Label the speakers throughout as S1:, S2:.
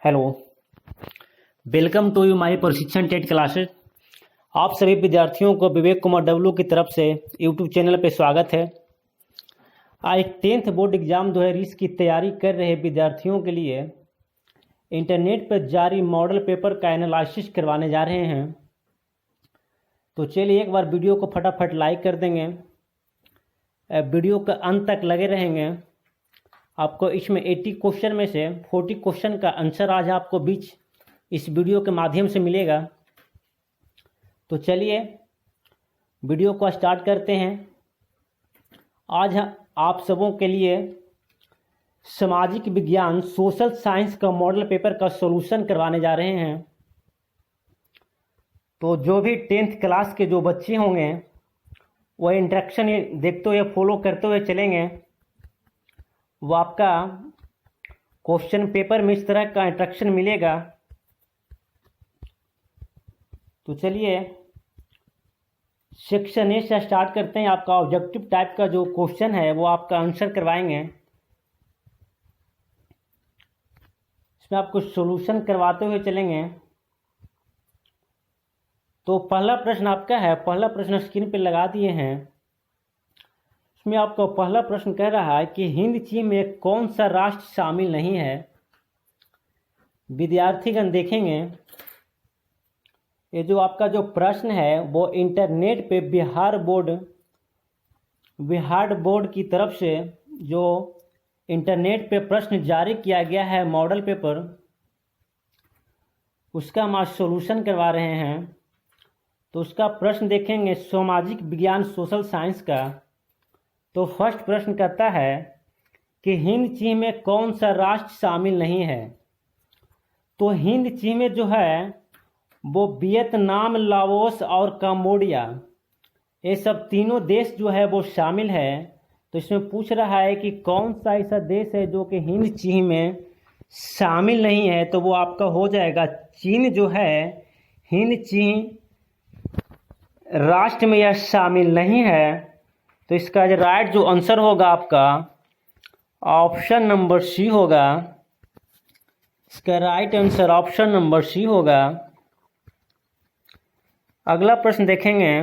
S1: Hello, welcome to you my प्रशिक्षण TET classes. आप सभी विद्यार्थियों को विवेक कुमार डब्लू की तरफ से यूट्यूब चैनल पर स्वागत है। आज 10th बोर्ड एग्जाम 2020 की तैयारी कर रहे विद्यार्थियों के लिए इंटरनेट पर जारी मॉडल पेपर का एनालिसिस करवाने जा रहे हैं। तो चलिए एक बार वीडियो को फटाफट लाइक कर देंगे, वीडियो का अंत तक लगे रहेंगे। आपको इसमें 80 क्वेश्चन में से 40 क्वेश्चन का आंसर आज आपको बीच इस वीडियो के माध्यम से मिलेगा। तो चलिए वीडियो को स्टार्ट करते हैं। आज आप सबों के लिए सामाजिक विज्ञान सोशल साइंस का मॉडल पेपर का सॉल्यूशन करवाने जा रहे हैं। तो जो भी 10th क्लास के जो बच्चे होंगे वह इंट्रैक्शन देखते हुए फॉलो करते हुए चलेंगे। वो आपका क्वेश्चन पेपर में इस तरह का इंस्ट्रक्शन मिलेगा। तो चलिए सेक्शन ए से स्टार्ट करते हैं। आपका ऑब्जेक्टिव टाइप का जो क्वेश्चन है वो आपका आंसर करवाएंगे। इसमें आपको सॉल्यूशन करवाते हुए चलेंगे। तो पहला प्रश्न आपका है, पहला प्रश्न स्क्रीन पे लगा दिए हैं। इसमें आपका पहला प्रश्न कह रहा है कि हिंद चीन में कौन सा राष्ट्र शामिल नहीं है। विद्यार्थीगण देखेंगे, ये जो आपका जो प्रश्न है वो इंटरनेट पे बिहार बोर्ड की तरफ से जो इंटरनेट पे प्रश्न जारी किया गया है मॉडल पेपर, उसका हम आज सॉल्यूशन करवा रहे हैं। तो उसका प्रश्न देखेंगे सामाजिक विज्ञान सोशल साइंस का। तो फर्स्ट प्रश्न कहता है कि हिंद चीन में कौन सा राष्ट्र शामिल नहीं है। तो हिंद चीन में जो है वो वियतनाम, लाओस और कंबोडिया, ये सब तीनों देश जो है वो शामिल है। तो इसमें पूछ रहा है कि कौन सा ऐसा देश है जो कि हिंद चीन में शामिल नहीं है। तो वो आपका हो जाएगा चीन जो है, हिंद चीन राष्ट्र में यह शामिल नहीं है। तो इसका जो राइट जो आंसर होगा आपका ऑप्शन नंबर सी होगा। इसका right answer option number C होगा। अगला प्रश्न देखेंगे,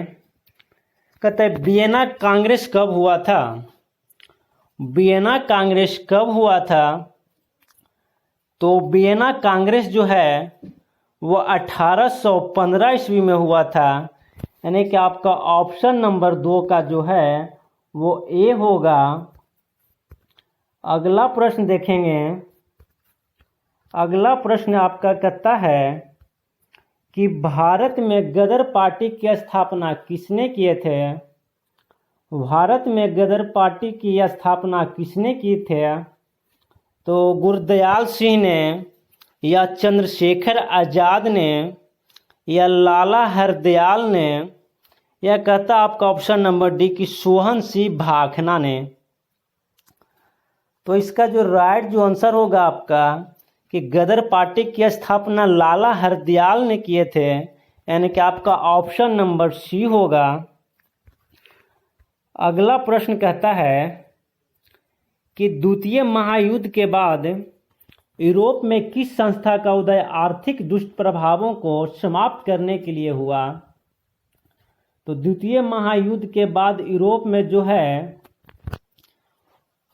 S1: कहते हैं वियना कांग्रेस कब हुआ था। वियना कांग्रेस कब हुआ था। तो वियना कांग्रेस जो है वो 1815 ईस्वी में हुआ था। यानी कि आपका ऑप्शन नंबर 2 का जो है वो ए होगा। अगला प्रश्न देखेंगे, अगला प्रश्न आपका कहता है कि भारत में गदर पार्टी की स्थापना किसने किए थे। भारत में गदर पार्टी की स्थापना किसने की थे। तो गुरदयाल सिंह ने, या चंद्रशेखर आजाद ने, या लाला हरदयाल ने, या कहता आपका ऑप्शन नंबर डी की सोहन सिंह भाखना ने। तो इसका जो राइट जो आंसर होगा आपका कि गदर पार्टी की स्थापना लाला हरदयाल ने किए थे, यानी कि आपका ऑप्शन नंबर सी होगा। अगला प्रश्न कहता है कि द्वितीय महायुद्ध के बाद यूरोप में किस संस्था का उदय आर्थिक दुष्प्रभावों को समाप्त करने के लिए हुआ। तो द्वितीय महायुद्ध के बाद यूरोप में जो है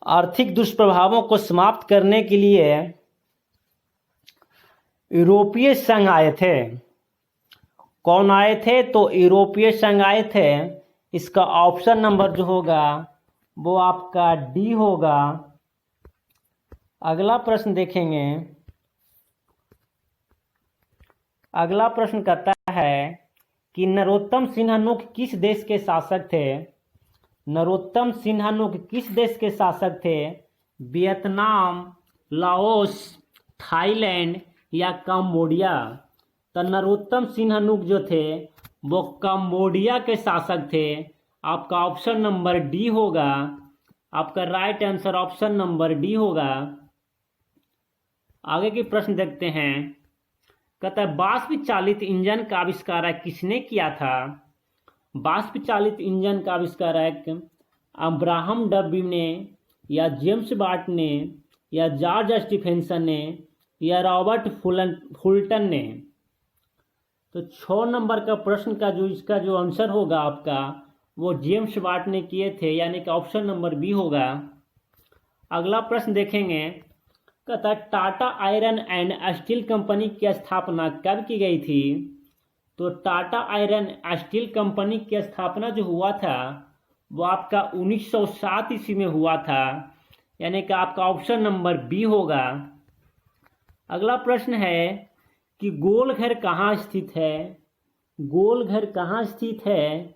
S1: आर्थिक दुष्प्रभावों को समाप्त करने के लिए यूरोपीय संघ आए थे। कौन आए थे। तो यूरोपीय संघ आए थे। इसका ऑप्शन नंबर जो होगा वो आपका डी होगा। अगला प्रश्न देखेंगे, अगला प्रश्न कहता है कि नरोत्तम सिन्हानुक किस देश के शासक थे। नरोत्तम सिन्हानुक किस देश के शासक थे। वियतनाम, लाओस, थाईलैंड या कंबोडिया। तो नरोत्तम सिन्हानुक जो थे वो कंबोडिया के शासक थे। आपका ऑप्शन नंबर डी होगा। आपका right answer option number D होगा। आगे के प्रश्न देखते हैं, कहता है वाष्प चालित इंजन का आविष्कार किसने किया था। वाष्प चालित इंजन का आविष्कार अब्राहम डब्ल्यू ने, या जेम्स वाट ने, या जॉर्ज स्टीफेंसन ने, या रॉबर्ट फुलटन ने? तो 6 नंबर का प्रश्न का जो इसका जो आंसर होगा आपका वो जेम्स वाट ने किए थे, यानी कि ऑप्शन नंबर बी होगा। अगला प्रश्न देखेंगे, कहता है Tata iron and steel company की स्थापना कब की गई थी? तो टाटा आयरन स्टील कंपनी की स्थापना जो हुआ था वो आपका 1907 ईस्वी में हुआ था, यानी कि आपका ऑप्शन नंबर बी होगा। अगला प्रश्न है कि गोलघर कहाँ स्थित है? गोलघर कहाँ स्थित है?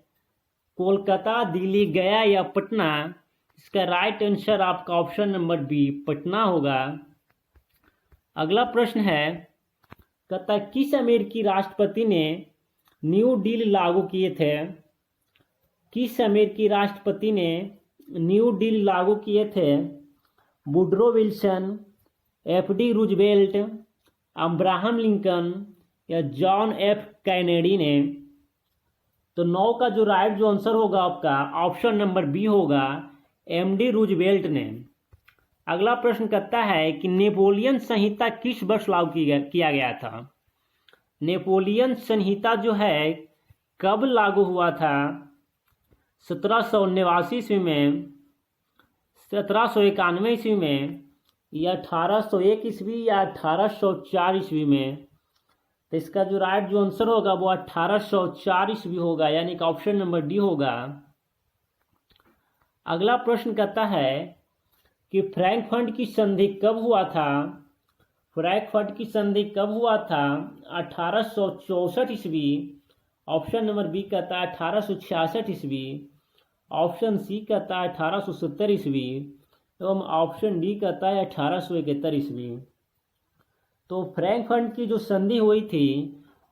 S1: कोलकाता, दिल्ली, गया या पटना? इसका राइट आंसर आपका ऑप्शन नंबर बी पटना होगा। अगला प्रश्न है, कहता है किस अमेरिकी राष्ट्रपति ने न्यू डील लागू किए थे? किस अमेरिकी राष्ट्रपति ने न्यू डील लागू किए थे? Woodrow Wilson, FD Roosevelt, Abraham Lincoln या जॉन एफ कैनेडी ने? तो 9 का जो राइट जो आंसर होगा आपका ऑप्शन नंबर बी होगा, एमडी रूजवेल्ट ने। अगला प्रश्न कहता है कि नेपोलियन संहिता किस वर्ष लागू किया गया था? नेपोलियन संहिता जो है कब लागू हुआ था? 1789 ईस्वी में, 1791 ईस्वी में, या 1801 ईस्वी या 1804 ईस्वी में? तो इसका जो राइट जो आंसर होगा वो 1804 ईस्वी होगा, यानी कि ऑप्शन नंबर डी होगा। अगला प्रश्न कहता है कि फ्रैंकफर्ट की संधि कब हुआ था? फ्रैंकफर्ट की संधि कब हुआ था? 1864 ईस्वी, ऑप्शन नंबर बी कहता है 1866 ईस्वी, ऑप्शन सी कहता है 1870 ईस्वी एवं ऑप्शन डी कहता है 1871 ईस्वी। तो फ्रैंकफर्ट की जो संधि हुई थी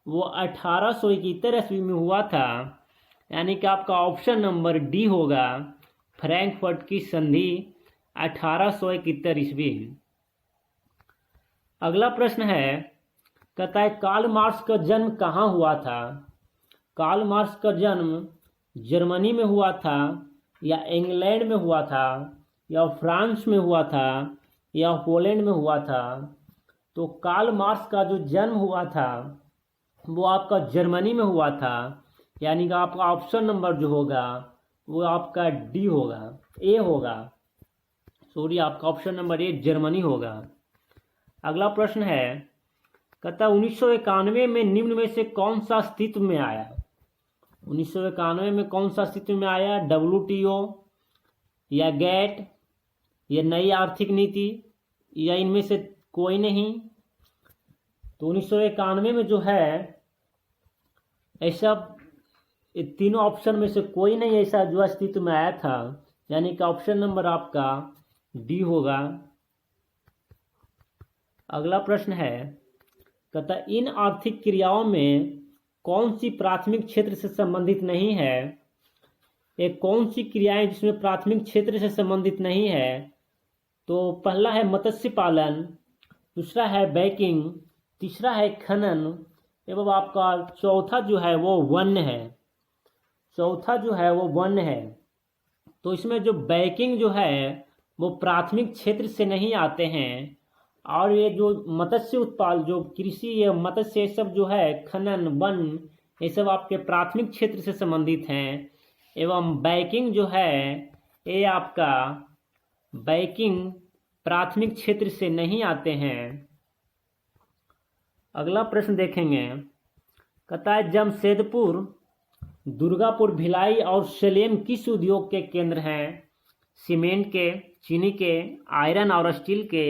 S1: वो 1871 ईस्वी में हुआ था, यानी कि आपका ऑप्शन नंबर डी होगा, फ्रैंकफर्ट की संधि 1871 ईस्वी। अगला प्रश्न है, कहता है कार्ल मार्क्स का जन्म कहाँ हुआ था? कार्ल मार्क्स का जन्म जर्मनी में हुआ था, या इंग्लैंड में हुआ था, या फ्रांस में हुआ था, या पोलैंड में हुआ था? तो कार्ल मार्क्स का जो जन्म हुआ था वो आपका जर्मनी में हुआ था, यानी कि आपका ऑप्शन नंबर जो होगा वो आपका डी होगा, ए होगा, सॉरी आपका ऑप्शन नंबर ए जर्मनी होगा। अगला प्रश्न है, कहता 1991 में निम्न में से कौन सा अस्तित्व में आया? 1991 में कौन सा अस्तित्व में आया? WTO या गेट या नई आर्थिक नीति या इनमें से कोई नहीं? तो 1991 में जो है ऐसा तीनों ऑप्शन में से कोई नहीं ऐसा जो अस्तित्व में आया था, यानी कि ऑप्शन नंबर आपका डी होगा। अगला प्रश्न है, कहता इन आर्थिक क्रियाओं में कौन सी प्राथमिक क्षेत्र से संबंधित नहीं है? एक कौन सी क्रियाएं जिसमें प्राथमिक क्षेत्र से संबंधित नहीं है? तो पहला है मत्स्य पालन, दूसरा है बैंकिंग, तीसरा है खनन एवं आपका चौथा जो है वो वन है। चौथा जो है वो वन है। तो इसमें जो बैंकिंग जो है वो प्राथमिक क्षेत्र से नहीं आते हैं, और ये जो मत्स्य उत्पाद जो कृषि या मत्स्य ये सब जो है खनन वन ये सब आपके प्राथमिक क्षेत्र से संबंधित हैं, एवं बैंकिंग जो है ये आपका बैंकिंग प्राथमिक क्षेत्र से नहीं आते हैं। अगला प्रश्न देखेंगे, कहता है जमशेदपुर, दुर्गापुर, भिलाई और सलेम किस उद्योग के केंद्र हैं? सीमेंट के, चीनी के, आयरन और स्टील के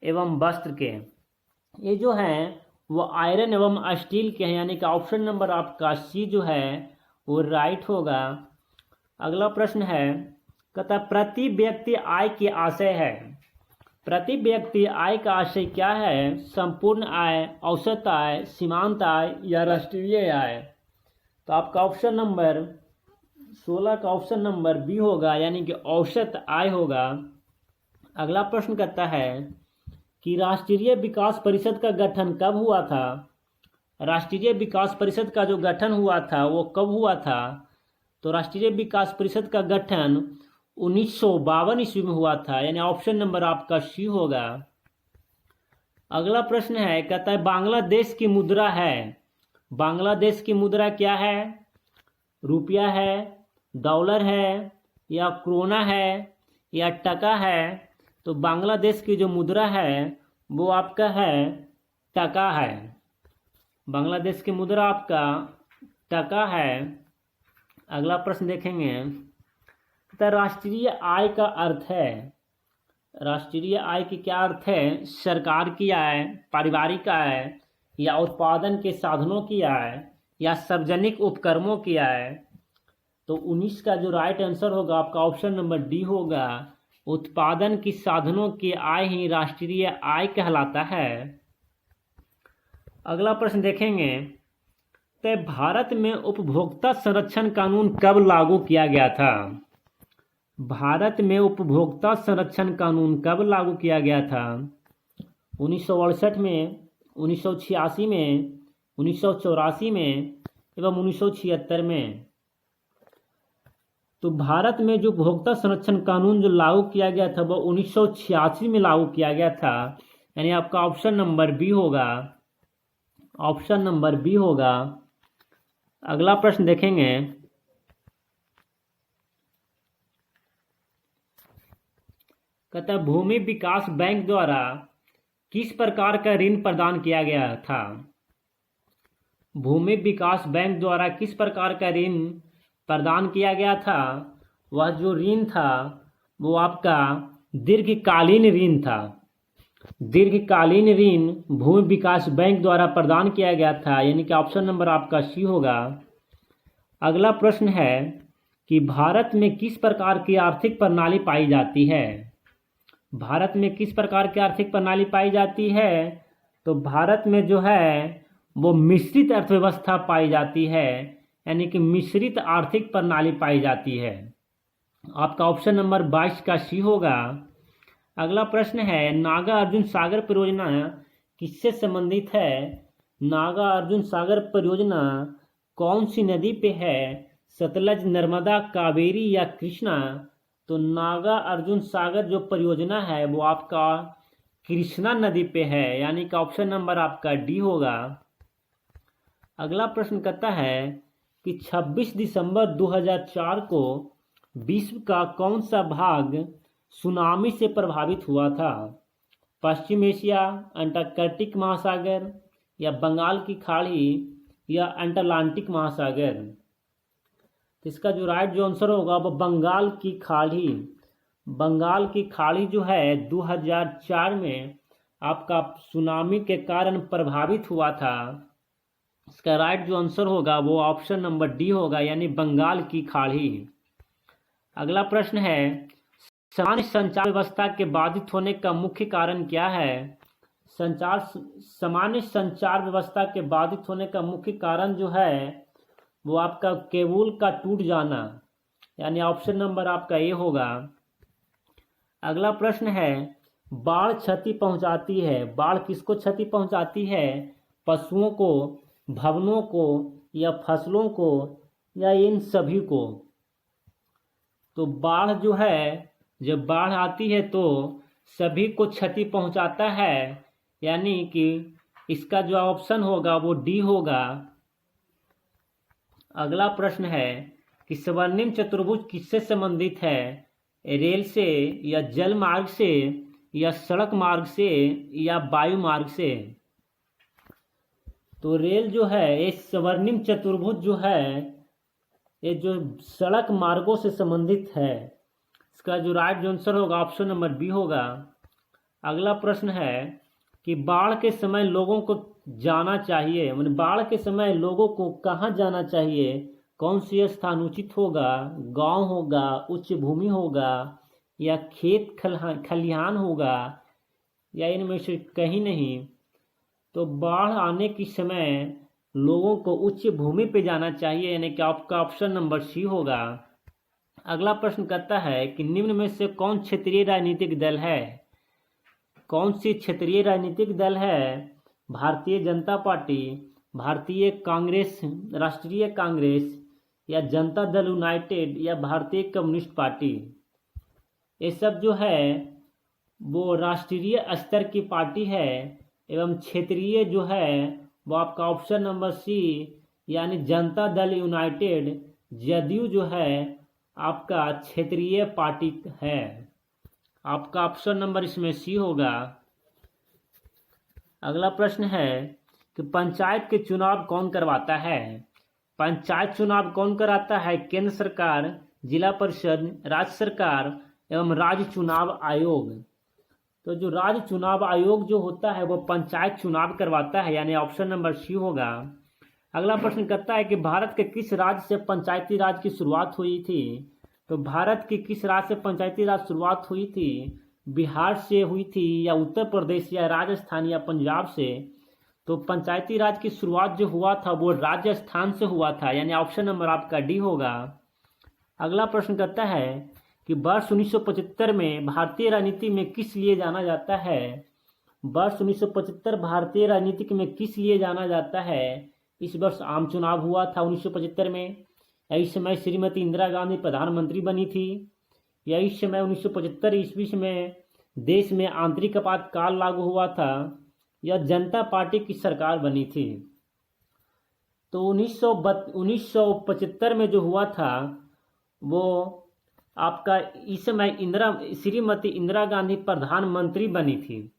S1: एवं वस्त्र के। ये जो हैं वो आयरन एवं स्टील के हैं, यानी कि ऑप्शन नंबर आपका सी जो है वो राइट होगा। अगला प्रश्न है, कहता प्रति व्यक्ति आय की आशय है। प्रति व्यक्ति आय का आशय क्या है? संपूर्ण आय, औसत आय, सीमांत आय या राष्ट्रीय आय? तो आपका ऑप्शन नंबर 16 का ऑप्शन नंबर बी होगा, यानी कि औसत आय होगा। अगला प्रश्न कहता है कि राष्ट्रीय विकास परिषद का गठन कब हुआ था? राष्ट्रीय विकास परिषद का जो गठन हुआ था वो कब हुआ था? तो राष्ट्रीय विकास परिषद का गठन 1952 ईस्वी में हुआ था, यानी ऑप्शन नंबर आपका सी होगा। अगला प्रश्न है, कहता है बांग्लादेश की मुद्रा है, बांग्लादेश की मुद्रा क्या है? रुपया है, डॉलर है, या क्रोना है, या टका है? तो बांग्लादेश की जो मुद्रा है वो आपका है टका है। बांग्लादेश की मुद्रा आपका टका है। अगला प्रश्न देखेंगे, तो राष्ट्रीय आय का अर्थ है, राष्ट्रीय आय की क्या अर्थ है? सरकार की आय, पारिवारिक आय, या उत्पादन के साधनों की आय, या सार्वजनिक उपक्रमों की आय? तो 19 का जो राइट आंसर होगा आपका ऑप्शन नंबर डी होगा, उत्पादन की साधनों की आय ही राष्ट्रीय आय कहलाता है। अगला प्रश्न देखेंगे, तो भारत में उपभोक्ता संरक्षण कानून कब लागू किया गया था? भारत में उपभोक्ता संरक्षण कानून कब लागू किया गया था? 1968 में, 1986 में, 1984 में एवं 1976 में। तो भारत में जो उपभोक्ता संरक्षण कानून जो लागू किया गया था वो 1986 में लागू किया गया था, यानी आपका ऑप्शन नंबर बी होगा, ऑप्शन नंबर बी होगा। अगला प्रश्न देखेंगे, कहता है भूमि विकास बैंक द्वारा किस प्रकार का ऋण प्रदान किया गया था? भूमि विकास बैंक द्वारा किस प्रकार का ऋण प्रदान किया गया था? वह जो ऋण था वो आपका दीर्घकालीन ऋण था। दीर्घकालीन ऋण भूमि विकास बैंक द्वारा प्रदान किया गया था, यानी कि ऑप्शन नंबर आपका सी होगा। अगला प्रश्न है कि भारत में किस प्रकार की आर्थिक प्रणाली पाई जाती है? भारत में किस प्रकार की आर्थिक प्रणाली पाई जाती है? तो भारत में जो है वो मिश्रित अर्थव्यवस्था पाई जाती है, यानी कि मिश्रित आर्थिक प्रणाली पाई जाती है। आपका ऑप्शन नंबर 22 का सी होगा। अगला प्रश्न है, नागा अर्जुन सागर परियोजना किससे संबंधित है? नागा अर्जुन सागर परियोजना कौन सी नदी पे है? सतलज, नर्मदा, कावेरी या कृष्णा? तो नागा अर्जुन सागर जो परियोजना है वो आपका कृष्णा नदी पे है, यानी कि ऑप्शन नंबर आपका डी होगा। अगला प्रश्न कहता है कि 26 दिसंबर 2004 को विश्व का कौन सा भाग सुनामी से प्रभावित हुआ था? पश्चिम एशिया, अंटार्कटिक महासागर, या बंगाल की खाड़ी, या अटलांटिक महासागर? तो इसका जो राइट जो आंसर होगा वो बंगाल की खाड़ी। बंगाल की खाड़ी जो है 2004 में आपका सुनामी के कारण प्रभावित हुआ था। इसका राइट जो आंसर होगा वो ऑप्शन नंबर डी होगा, यानी बंगाल की खाड़ी। अगला प्रश्न है, सामान्य संचार व्यवस्था के बाधित होने का मुख्य कारण क्या है? सामान्य संचार व्यवस्था के बाधित होने का मुख्य कारण जो है वो आपका केबल का टूट जाना, यानी ऑप्शन नंबर आपका ए होगा। अगला प्रश्न है, बाढ़ क्षति पहुंचाती है, बाढ़ किसको क्षति पहुंचाती है? पशुओं को, भवनों को, या फसलों को, या इन सभी को? तो बाढ़ जो है, जब बाढ़ आती है तो सभी को क्षति पहुंचाता है, यानी कि इसका जो ऑप्शन होगा वो डी होगा। अगला प्रश्न है कि स्वर्णिम चतुर्भुज किससे संबंधित है? रेल से, या जल मार्ग से, या सड़क मार्ग से, या वायु मार्ग से? तो रेल जो है, ये स्वर्णिम चतुर्भुज जो है ये जो सड़क मार्गों से संबंधित है। इसका जो राइट आंसर होगा ऑप्शन नंबर बी होगा। अगला प्रश्न है कि बाढ़ के समय लोगों को जाना चाहिए, मतलब बाढ़ के समय लोगों को कहाँ जाना चाहिए? कौन सी स्थान उचित होगा? गांव होगा, उच्च भूमि होगा, या खेत खलिहान होगा, या इनमें से कहीं नहीं? तो बाढ़ आने के समय लोगों को उच्च भूमि पे जाना चाहिए, यानी कि आपका ऑप्शन नंबर सी होगा। अगला प्रश्न कहता है कि निम्न में से कौन क्षेत्रीय राजनीतिक दल है? कौन सी क्षेत्रीय राजनीतिक दल है? भारतीय जनता पार्टी, भारतीय कांग्रेस, राष्ट्रीय कांग्रेस, या जनता दल यूनाइटेड, या भारतीय कम्युनिस्ट पार्टी? ये सब जो है वो राष्ट्रीय स्तर की पार्टी है, एवं क्षेत्रीय जो है वो आपका ऑप्शन नंबर सी यानी जनता दल यूनाइटेड जदयू जो है आपका क्षेत्रीय पार्टी है। आपका ऑप्शन नंबर इसमें सी होगा। अगला प्रश्न है कि पंचायत के चुनाव कौन करवाता है। पंचायत चुनाव कौन कराता है? केंद्र सरकार, जिला परिषद, राज्य सरकार एवं राज्य चुनाव आयोग। तो जो राज्य चुनाव आयोग जो होता है वो पंचायत चुनाव करवाता है, यानी ऑप्शन नंबर सी होगा। अगला प्रश्न करता है कि भारत के किस राज्य से पंचायती राज की शुरुआत हुई थी। तो भारत के किस राज्य से पंचायती राज शुरुआत हुई थी? बिहार से हुई थी या उत्तर प्रदेश या राजस्थान या पंजाब से? तो पंचायती राज की शुरुआत जो हुआ था वो राजस्थान से हुआ था, यानी ऑप्शन नंबर आपका डी होगा। अगला प्रश्न करता है कि वर्ष 1975 में भारतीय राजनीति में किस लिए जाना जाता है। वर्ष 1975 भारतीय राजनीति में किस लिए जाना जाता है? इस वर्ष आम चुनाव हुआ था 1975 में, या इस समय श्रीमती इंदिरा गांधी प्रधानमंत्री बनी थी, या इस समय 1975 ईस्वी में देश में आंतरिक आपातकाल लागू हुआ था, या जनता पार्टी की सरकार बनी थी। तो 1975 में जो हुआ था वो आपका इस समय श्रीमती इंदिरा गांधी प्रधानमंत्री बनी थी।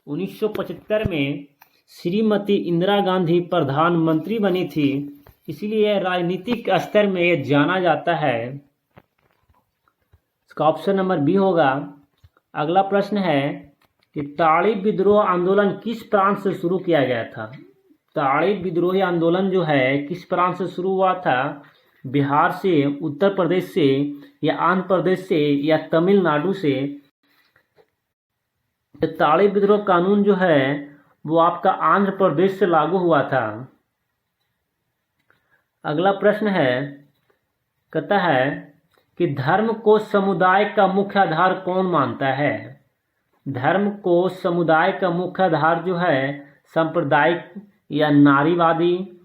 S1: 1975 में श्रीमती इंदिरा गांधी प्रधानमंत्री बनी थी, इसलिए राजनीतिक स्तर में ये जाना जाता है। इसका ऑप्शन नंबर बी होगा। अगला प्रश्न है कि ताड़ी विद्रोह आंदोलन किस प्रांत से शुरू किया गया था। ताड़ी विद्रोही आंदोलन जो है किस प्रांत से शुरू हुआ था? बिहार से, उत्तर प्रदेश से, या आंध्र प्रदेश से, या तमिलनाडु से? ताड़ी विद्रोह कानून जो है वो आपका आंध्र प्रदेश से लागू हुआ था। अगला प्रश्न है, कहता है कि धर्म को समुदाय का मुख्य आधार कौन मानता है। धर्म को समुदाय का मुख्य आधार जो है सांप्रदायिक या नारीवादी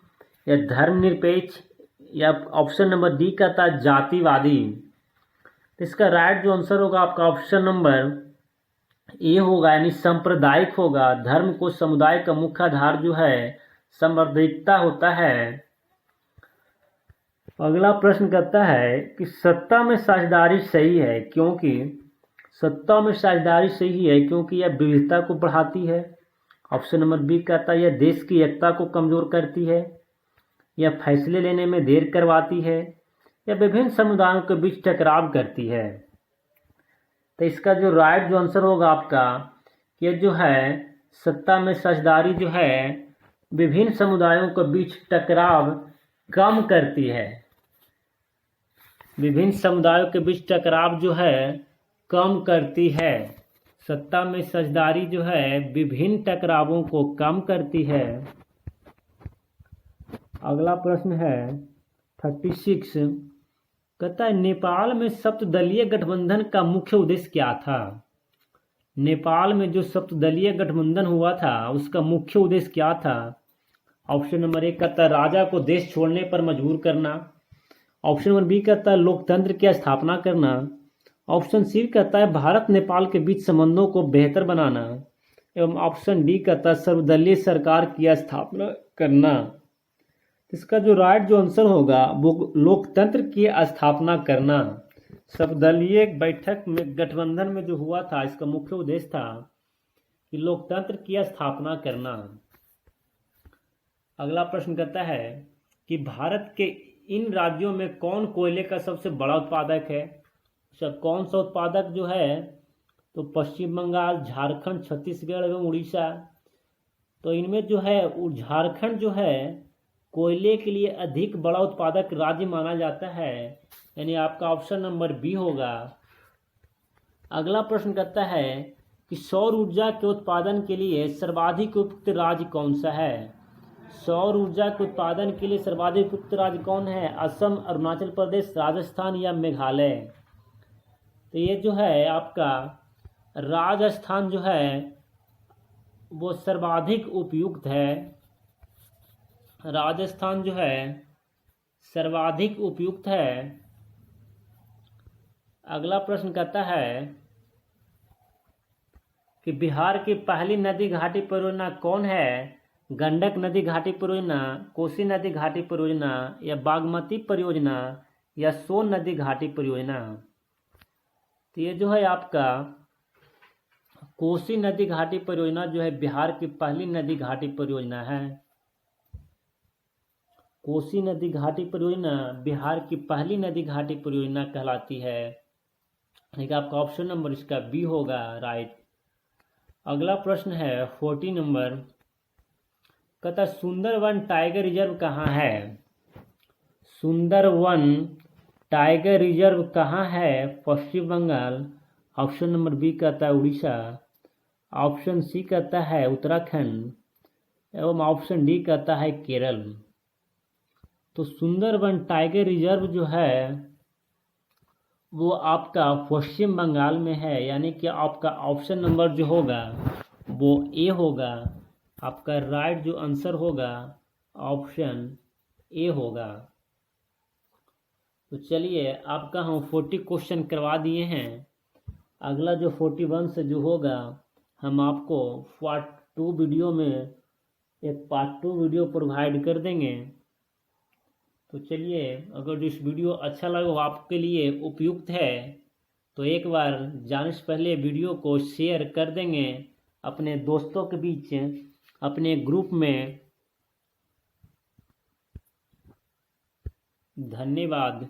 S1: या धर्मनिरपेक्ष, या ऑप्शन नंबर डी कहता है जातिवादी। तो इसका राइट जो आंसर होगा आपका ऑप्शन नंबर ए होगा, यानी सांप्रदायिक होगा। धर्म को समुदाय का मुख्य आधार जो है सांप्रदायिकता होता है। अगला प्रश्न कहता है कि सत्ता में साझेदारी सही है क्योंकि। सत्ता में साझेदारी सही है क्योंकि यह विविधता को बढ़ाती है। ऑप्शन नंबर बी कहता है यह देश की एकता को कमजोर करती है, यह फैसले लेने में देर करवाती है, या विभिन्न समुदायों के बीच टकराव करती है। तो इसका जो राइट जो आंसर होगा आपका, ये जो है सत्ता में साझेदारी जो है विभिन्न समुदायों के बीच टकराव कम करती है। विभिन्न समुदायों के बीच टकराव जो है कम करती है। सत्ता में साझेदारी जो है विभिन्न टकरावों को कम करती है। अगला प्रश्न है 36, कहता है नेपाल में सप्तदलीय गठबंधन का मुख्य उद्देश्य क्या था। नेपाल में जो सप्तदलीय गठबंधन हुआ था उसका मुख्य उद्देश्य क्या था। ऑप्शन नंबर ए कहता है राजा को देश छोड़ने पर मजबूर करना। ऑप्शन नंबर बी कहता है लोकतंत्र की स्थापना करना। ऑप्शन सी कहता है भारत नेपाल के बीच संबंधों को बेहतर बनाना। एवं ऑप्शन डी कहता है सर्वदलीय सरकार की स्थापना करना। इसका जो राइट जो आंसर होगा वो लोकतंत्र की स्थापना करना। सर्वदलीय बैठक में गठबंधन में जो हुआ था इसका मुख्य उद्देश्य था कि लोकतंत्र की स्थापना करना। अगला प्रश्न कहता है कि भारत के इन राज्यों में कौन कोयले का सबसे बड़ा उत्पादक है। कौन सा उत्पादक जो है तो पश्चिम बंगाल, झारखंड, छत्तीसगढ़ एवं उड़ीसा। तो इनमें जो है झारखंड जो है कोयले के लिए अधिक बड़ा उत्पादक राज्य माना जाता है, यानी आपका ऑप्शन नंबर बी होगा। अगला प्रश्न कहता है कि सौर ऊर्जा के उत्पादन के लिए सर्वाधिक उपयुक्त राज्य कौन सा है। सौर ऊर्जा के उत्पादन के लिए सर्वाधिक उपयुक्त राज्य कौन है। असम, अरुणाचल प्रदेश, राजस्थान या मेघालय। तो ये जो है आपका राजस्थान जो है वो सर्वाधिक उपयुक्त है। राजस्थान जो है सर्वाधिक उपयुक्त है। अगला प्रश्न कहता है कि बिहार की पहली नदी घाटी परियोजना कौन है? गंडक नदी घाटी परियोजना, कोसी नदी घाटी परियोजना, या बागमती परियोजना, या सोन नदी घाटी परियोजना? तो ये जो है आपका कोसी नदी घाटी परियोजना जो है बिहार की पहली नदी घाटी परियोजना है। कोसी नदी घाटी परियोजना बिहार की पहली नदी घाटी परियोजना कहलाती है। देखिए आपका ऑप्शन नंबर इसका बी होगा राइट। अगला प्रश्न है 40 नंबर, कहता सुंदरवन टाइगर रिजर्व कहाँ है? सुंदरवन टाइगर रिजर्व कहाँ है? पश्चिम बंगाल। ऑप्शन नंबर बी कहता है उड़ीसा। ऑप्शन सी कहता है उत्तराखंड एवं ऑप्शन डी कहता है केरल। तो सुंदरवन टाइगर रिजर्व जो है वो आपका पश्चिम बंगाल में है, यानी कि आपका ऑप्शन नंबर जो होगा वो ए होगा। आपका राइट जो आंसर होगा ऑप्शन ए होगा। तो चलिए आपका हम 40 क्वेश्चन करवा दिए हैं। अगला जो 41 से जो होगा हम आपको पार्ट 2 वीडियो में एक पार्ट 2 वीडियो प्रोवाइड कर देंगे। तो चलिए अगर इस वीडियो अच्छा लगा हो आपके लिए उपयुक्त है तो एक बार जाने से पहले वीडियो को शेयर कर देंगे अपने दोस्तों के बीच, अपने ग्रुप में। धन्यवाद।